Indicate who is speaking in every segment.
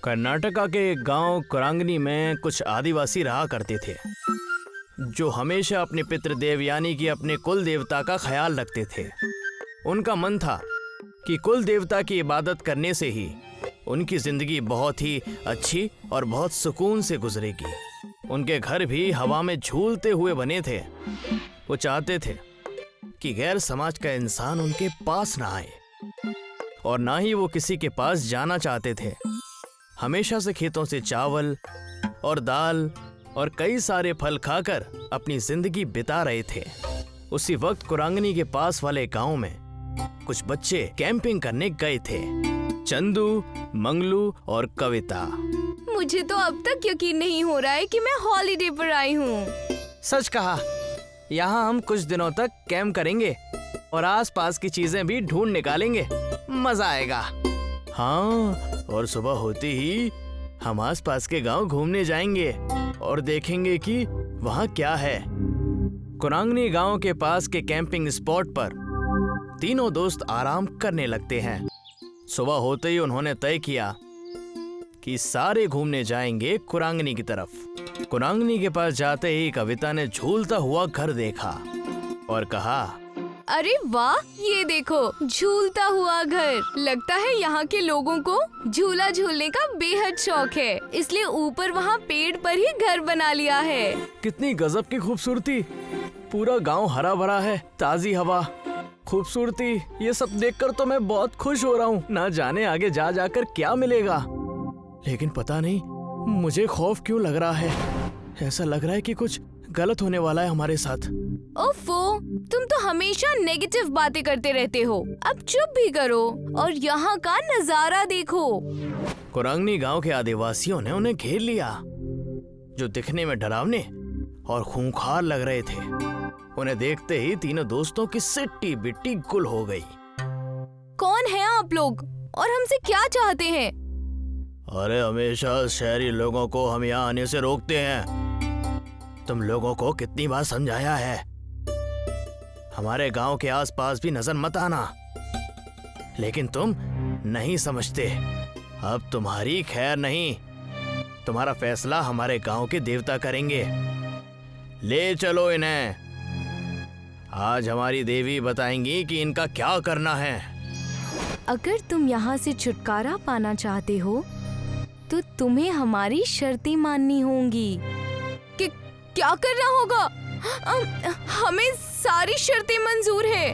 Speaker 1: कर्नाटका के एक गांव कुरांगनी में कुछ आदिवासी रहा करते थे जो हमेशा अपने पितृदेव यानी कि अपने कुल देवता का ख्याल रखते थे। उनका मन था कि कुल देवता की इबादत करने से ही उनकी जिंदगी बहुत ही अच्छी और बहुत सुकून से गुजरेगी। उनके घर भी हवा में झूलते हुए बने थे। वो चाहते थे कि गैर समाज का इंसान उनके पास ना आए और ना ही वो किसी के पास जाना चाहते थे। हमेशा से खेतों से चावल और दाल और कई सारे फल खाकर अपनी जिंदगी बिता रहे थे। उसी वक्त कुरांगनी के पास वाले गांव में कुछ बच्चे कैंपिंग करने गए थे। चंदू, मंगलू और कविता।
Speaker 2: मुझे तो अब तक यकीन नहीं हो रहा है कि मैं हॉलिडे पर आई हूँ।
Speaker 1: सच कहा। यहाँ हम कुछ दिनों तक कैंप करेंगे और आसपास की चीजें भी ढूंढ निकालेंगे। मजा आएगा। हाँ, और सुबह होते ही हम आसपास के गांव घूमने जाएंगे और देखेंगे कि वहाँ क्या है। कुरांगनी गांव के पास के कैंपिंग स्पॉट पर तीनों दोस्त आराम करने लगते हैं। सुबह होते ही उन्होंने तय किया कि सारे घूमने जाएंगे कुरांगनी की तरफ। कुरांगनी के पास जाते ही कविता ने झूलता हुआ घर देखा और कहा,
Speaker 2: अरे वाह, ये देखो झूलता हुआ घर। लगता है यहाँ के लोगों को झूला झूलने का बेहद शौक है, इसलिए ऊपर वहाँ पेड़ पर ही घर बना लिया है।
Speaker 1: कितनी गजब की खूबसूरती। पूरा गांव हरा भरा है, ताजी हवा, खूबसूरती, ये सब देखकर तो मैं बहुत खुश हो रहा हूँ। ना जाने आगे जा जाकर क्या मिलेगा, लेकिन पता नहीं मुझे खौफ क्यों लग रहा है। ऐसा लग रहा है कि कुछ गलत होने वाला है हमारे साथ।
Speaker 2: ओफो, तुम तो हमेशा नेगेटिव बातें करते रहते हो। अब चुप भी करो और यहाँ का नजारा देखो।
Speaker 1: कुरांगनी गांव के आदिवासियों ने उन्हें घेर लिया, जो दिखने में डरावने और खूंखार लग रहे थे। उन्हें देखते ही तीनों दोस्तों की सिट्टी बिट्टी गुल हो गई।
Speaker 2: कौन है आप लोग और हमसे क्या चाहते हैं?
Speaker 1: अरे, हमेशा शहरी लोगों को हम यहाँ आने से रोकते हैं। तुम लोगों को कितनी बार समझाया है, हमारे गांव के आसपास भी नजर मत आना, लेकिन तुम नहीं समझते। अब तुम्हारी खैर नहीं, तुम्हारा फैसला हमारे गांव के देवता करेंगे। ले चलो इन्हें, आज हमारी देवी बताएंगी कि इनका क्या करना है।
Speaker 2: अगर तुम यहाँ से छुटकारा पाना चाहते हो तो तुम्हें हमारी शर्तें माननी होंगी। कि क्या करना होगा? हमें सारी शर्तें मंजूर है।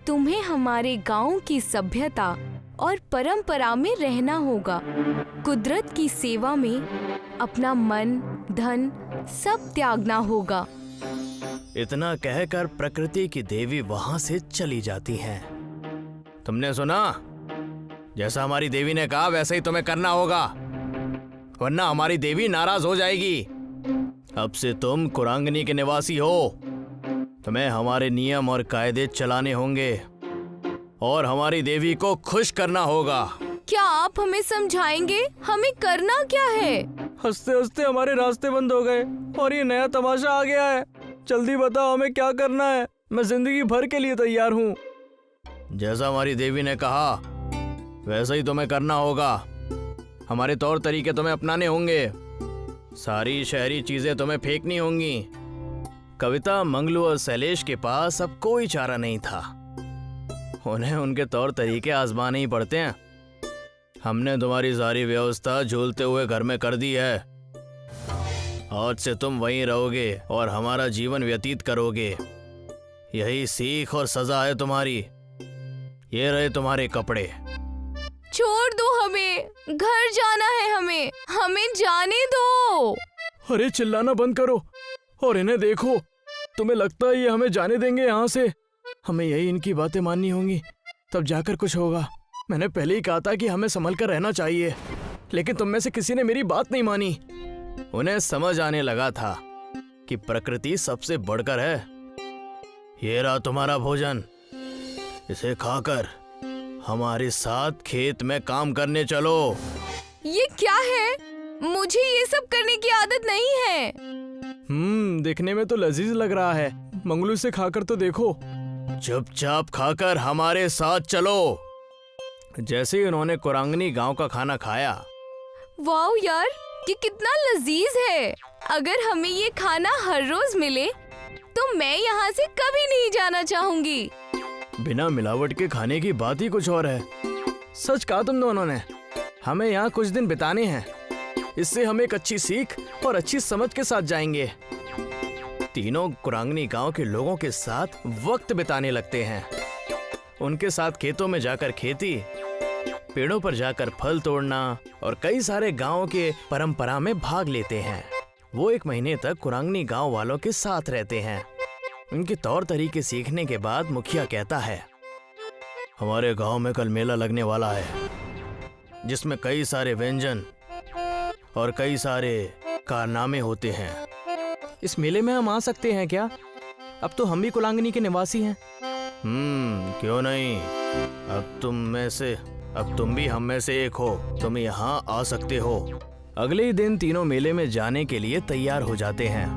Speaker 2: तुम्हें हमारे गांव की सभ्यता और परंपरा में रहना होगा। कुदरत की सेवा में अपना मन, धन सब त्यागना होगा।
Speaker 1: इतना कहकर प्रकृति की देवी वहां से चली जाती हैं। तुमने सुना? जैसा हमारी देवी ने कहा वैसा ही तुम्हें करना होगा, वरना हमारी देवी नाराज हो जाएगी। अब से तुम कुरांगनी के निवासी हो, तुम्हें हमारे नियम और कायदे चलाने होंगे और हमारी देवी को खुश करना होगा।
Speaker 2: क्या आप हमें समझाएंगे हमें करना क्या है?
Speaker 1: हंसते हंसते हमारे रास्ते बंद हो गए और ये नया तमाशा आ गया है। जल्दी बताओ हमें क्या करना है, मैं जिंदगी भर के लिए तैयार हूँ। जैसा हमारी देवी ने कहा वैसा ही तुम्हें करना होगा। हमारे तौर तरीके तुम्हें अपनाने होंगे, सारी शहरी चीजें तुम्हें फेंकनी होंगी। कविता, मंगलू और शैलेश के पास अब कोई चारा नहीं था, उन्हें उनके तौर तरीके आजमाने ही पड़ते हैं। हमने तुम्हारी सारी व्यवस्था झूलते हुए घर में कर दी है। आज से तुम वहीं रहोगे और हमारा जीवन व्यतीत करोगे। यही सीख और सजा है तुम्हारी। ये रहे तुम्हारे कपड़े।
Speaker 2: छोड़ दो हमें, घर जाना है हमें, हमें जाने दो।
Speaker 1: अरे चिल्लाना बंद करो और इन्हें देखो। तुम्हें लगता है ये हमें जाने देंगे यहाँ से? हमें यही इनकी बातें माननी होंगी, तब जाकर कुछ होगा। मैंने पहले ही कहा था कि हमें संभल कर रहना चाहिए, लेकिन तुम में से किसी ने मेरी बात नहीं मानी। उन्हें समझ आने लगा था कि प्रकृति सबसे बढ़कर है। ये रहा तुम्हारा भोजन, इसे खाकर हमारे साथ खेत में काम करने चलो।
Speaker 2: ये क्या है? मुझे ये सब करने की आदत नहीं है।
Speaker 1: दिखने में तो लजीज लग रहा है। मंगलू से खाकर तो देखो। चुपचाप खाकर हमारे साथ चलो। जैसे ही उन्होंने कुरांगनी गांव का खाना खाया,
Speaker 2: वाओ यार, ये कितना लजीज है। अगर हमें ये खाना हर रोज मिले तो मैं यहाँ से कभी नहीं जाना चाहूंगी।
Speaker 1: बिना मिलावट के खाने की बात ही कुछ और है। सच कहा तुम दोनों ने। हमें यहाँ कुछ दिन बिताने हैं। इससे हम एक अच्छी सीख और अच्छी समझ के साथ जाएंगे। तीनों कुरांगनी गांव के लोगों के साथ वक्त बिताने लगते हैं। उनके साथ खेतों में जाकर खेती, पेड़ों पर जाकर फल तोड़ना और कई सारे गांव के परंपरा में भाग लेते हैं। वो 1 महीने तक कुरांगनी गांव वालों के साथ रहते हैं। उनके तौर तरीके सीखने के बाद मुखिया कहता है, हमारे गांव में कल मेला लगने वाला है, जिसमें कई सारे व्यंजन और कई सारे कारनामे होते हैं। इस मेले में हम आ सकते हैं क्या? अब तो हम भी कुलांगनी के निवासी हैं। क्यों नहीं। अब तुम भी हम में से एक हो। तुम यहाँ आ सकते हो। अगले ही दिन तीनों मेले में जाने के लिए तैयार हो जाते हैं।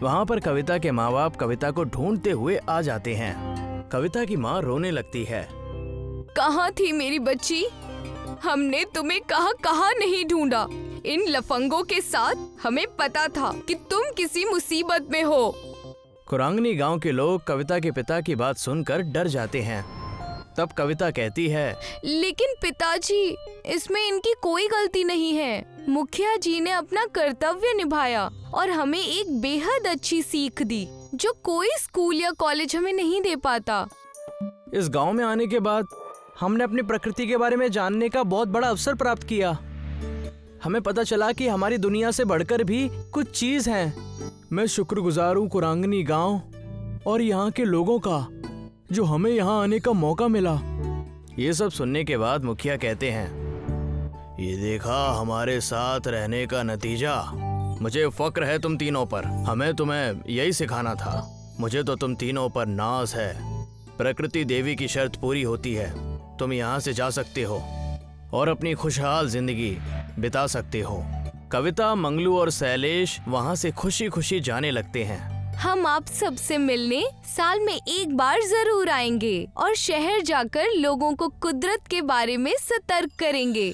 Speaker 1: वहाँ पर कविता के माँ बाप कविता को ढूंढते हुए आ जाते हैं। कविता की माँ रोने लगती है।
Speaker 2: कहाँ थी मेरी बच्ची? हमने तुम्हें कहाँ नहीं ढूंढा। इन लफंगों के साथ हमें पता था कि तुम किसी मुसीबत में हो।
Speaker 1: कुरांगनी गांव के लोग कविता के पिता की बात सुनकर डर जाते हैं। तब कविता कहती है,
Speaker 2: लेकिन पिताजी, इसमें इनकी कोई गलती नहीं है। मुखिया जी ने अपना कर्तव्य निभाया और हमें एक बेहद अच्छी सीख दी, जो कोई स्कूल या कॉलेज हमें नहीं दे पाता।
Speaker 1: इस गांव में आने के बाद हमने अपनी प्रकृति के बारे में जानने का बहुत बड़ा अवसर प्राप्त किया। हमें पता चला कि हमारी दुनिया से बढ़कर भी कुछ चीज है। मैं शुक्रगुजार हूँ कुरांगनी गांव और यहाँ के लोगों का, जो हमें यहाँ आने का मौका मिला। ये सब सुनने के बाद मुखिया कहते हैं, ये देखा हमारे साथ रहने का नतीजा। मुझे फक्र है तुम तीनों पर। हमें तुम्हें यही सिखाना था। मुझे तो तुम तीनों पर नाज है। प्रकृति देवी की शर्त पूरी होती है। तुम यहाँ से जा सकते हो और अपनी खुशहाल जिंदगी बिता सकते हो। कविता, मंगलू और शैलेश वहाँ से खुशी खुशी जाने लगते हैं।
Speaker 2: हम आप सबसे मिलने साल में एक बार जरूर आएंगे और शहर जाकर लोगों को कुदरत के बारे में सतर्क करेंगे।